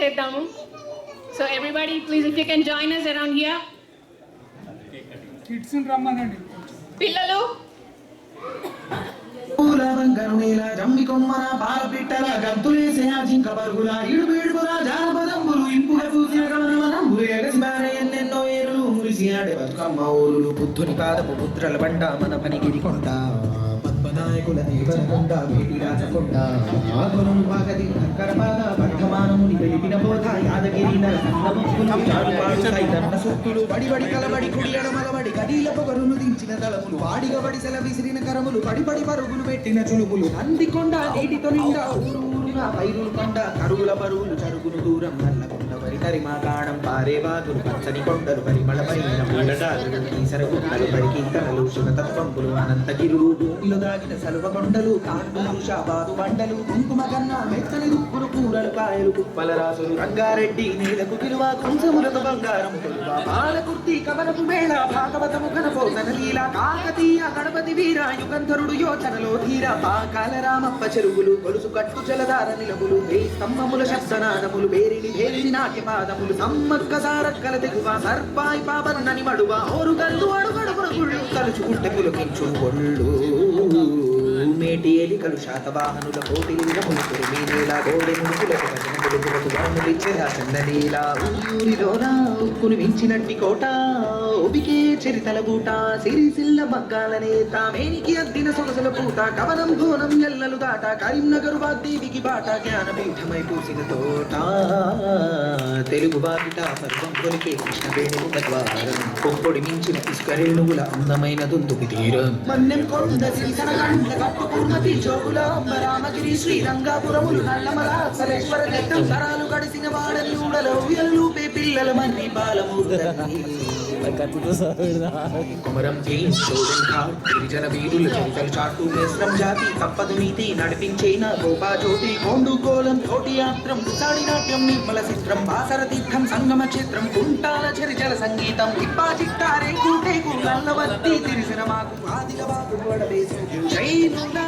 చేద్దాము. So everybody please if you can join us around here. Kids రమ్మనండి పిల్లలు. పూలవంకరునేల జమ్మి కొమ్మన పాలపిట్టల గంతులేసే ఆ జింక పరుగుల ఇడుబిడుగుల జానపదంబులు ఇంపుగా చూసిన గమనమనంబులు ఎగసిబారే ఎన్నెన్నో ఏరులు మురిసి ఆడే బతుకమ్మ ఊరులు బుద్ధుని పాదపు పుత్రల బండ మన పనిగిరి కొండ పద్మనాయకుల దేవరకొండ వేటి రాజకొండ ఆత్మను వాగది కరపాద వర్ధమానముని వెలిపిన బోధ యాదగిరి నరసన్నములు చారుపాడు సైదన్న సొత్తులు బడి కలబడి కుడియడ మలబడి కడీల పొగరును దించిన తలములు వాడిగబడి సెల విసిరిన కరములు పడి పరుగులు పెట్టిన చులుపులు నందికొండ నీటితో నిండా ఊరూరుగా పైరులు కొండ కరువుల పరువులు చరుగులు దూరం నల్లకొండ వరి తరిమా కాణం పారే బాతులు పచ్చని కొండలు పరిమళపైన సరగుండలు పరికీర్తనలు శుభతత్వంపులు అనంతగిరులు భూమిలో దాగిన సలువ కొండలు కాండులు షాబాదు బండలు కుంకుమ కన్నా మెత్తని దుక్కులు కూరలు కాయలు కుప్పల రాసులు రంగారెడ్డి నీలకు విలువ కుంసములతో బంగారం పాలకుర్తి కమలపు మేళ భాగవతము కనపోతన లీల కాకతీయ గణపతి వీర యుగంధరుడు యోచనలో ధీర పాకాల రామప్ప చెరువులు గొలుసు కట్టు జలధార నిలవులు స్తంభముల శబ్దనాదములు భేరిని నాట్యపాదములు సమ్మక్క సారక్కల దిగువ సర్పాయి పాపన్నని మడువ ఓరుగల్లు అడుగడుగున గుళ్ళు తలుచుకుంటే పులకించు ఒళ్ళు మేటి ఎలికలు శాతవాహనుల కోటిలు విరములు మీరేలా గోడె ముడుకులకు భజనములకు వాములిచ్చేదా చందలీలా ఊరిలోన ఉక్కును మించినట్టి కోట ఉబికే చరితల బూట సిరిసిల్ల బగ్గాలనే తామేనికి అద్దిన సొగసుల పూట కవనం ఘోనం ఎల్లలు దాట కరీంనగర్ వాగ్దేవికి బాట జ్ఞానపీఠమై పూసిన తోట తెలుగు బాపిట సర్వం కొలికే కృష్ణవేణు తద్వారం పొప్పొడి మించిన ఇసుకరేణువుల అందమైన దుందుకి తీరం మన్నెం కొండ శ్రీసన గంట కట్టుకున్నతి జోగుల రామగిరి శ్రీరంగాపురములు నల్లమల సరేశ్వర తీర్థం తరాలు గడిసిన వాడని ఊడలో ఉయలూపే పిల్లల మన్ని బాలమూర్తి కొమరం గిరిజన వీరుల చరితలు చాటు మేస్రం జాతి తప్పదు నీతి నడిపించేన గోపా జ్యోతి కోండు కోలం తోటి యాత్రం సాడి నాట్యం నిర్మల చిత్రం బాసర తీర్థం సంగమ క్షేత్రం కుంటాల చరిచల సంగీతం ఇప్పా చిట్టారే కూటేకు నల్లవత్తి తిరిసిన మాకు ఆదిల బాకు జైనులా